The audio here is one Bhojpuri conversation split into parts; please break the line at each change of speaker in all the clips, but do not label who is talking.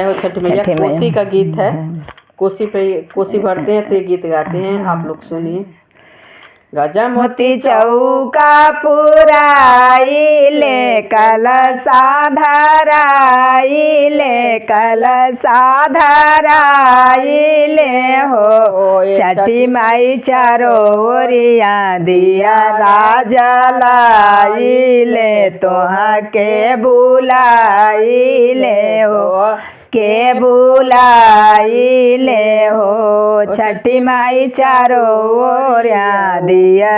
छठ मैया कोसी का गीत है। कोसी पे कोसी भरते हैं तो ये गीत गाते हैं, आप लोग सुनिए। गजा मोती
चौका पुराइले कलशा धराइले कलशा धराइले हो छठी माई चारो ओरिया दिया जलाइले तोहा के बुलाइले हो के बुलाइले हो छठी माई चारो ओरिया दिया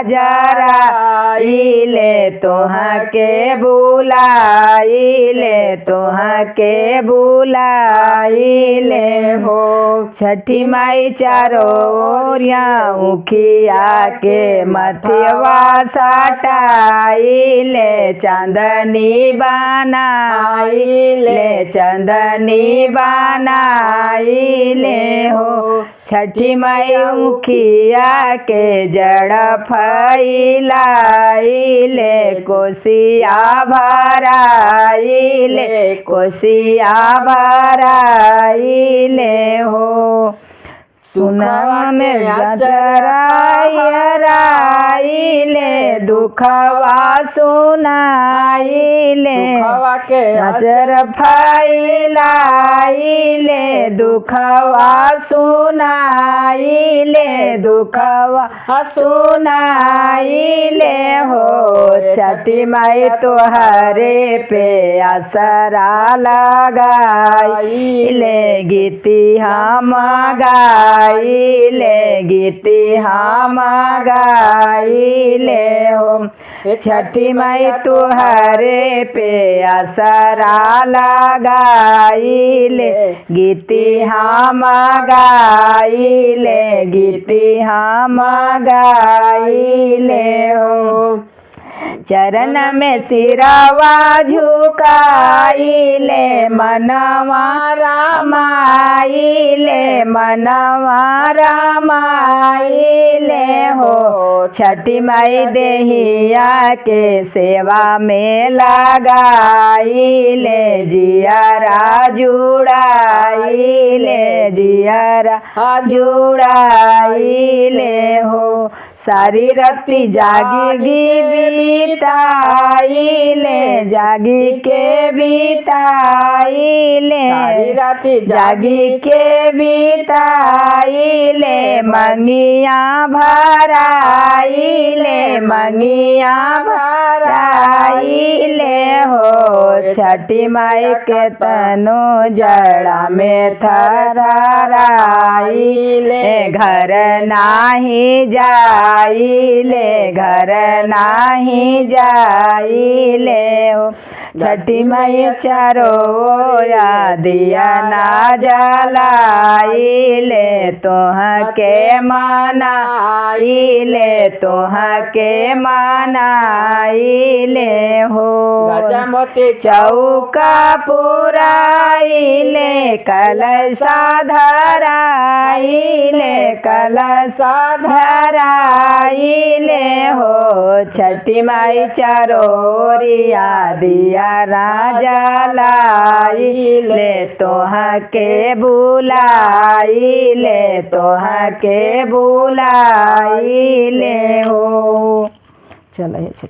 जराइले तोहा के बुलाइले तोहा के बुलाइले हो छठी माई चारो ओरिया उखिया के मथिवा सटाइले चांदनी बनाइले चांदनी बनाइले हो छठी माई उखिया के जड़ फैलाइले कोसिया भराइले कोसिया भराइले हो सुनवा में जराइले दुखवा सुनाइले नजर फैलाइले दुखवा सुनाइले दुखवा सुनाइले हो छठी माई तोहरे पे असरा लगाइले गीती हम गाइले गीती हम गाइले हो छठी माई तुहरे पे असरा लगाइले गीती हम गाइले गीती हम गाइले हो चरण में सिरवा झुकाइले मनवा रामाइले मनवा रामाइले हो छठी माई देहिया के सेवा में लगाइले जियरा जुड़ाइले जियरा जुड़ाइले हो सारी रत्ती जागी बीताइले जागी के बीताइले सारी राती जागी के बीताइले मंगिया भराइले मंगिया भराइले हो छठी माई के तनु जड़ा में थराइले घर नाही जाइले घर नाही जाइले हो छठी माई चारो ओरिया दिया ना जलाइले तोहा के मनाइले तोहा के मनाइले हो
गजा मोती
चौका पुराइले कलशा धराइले कलशा धराइले हो छठी माई चारो ओरिया दिया जलाइले तोहा के बुलाइले तोहा के बुलाइले हो चलो।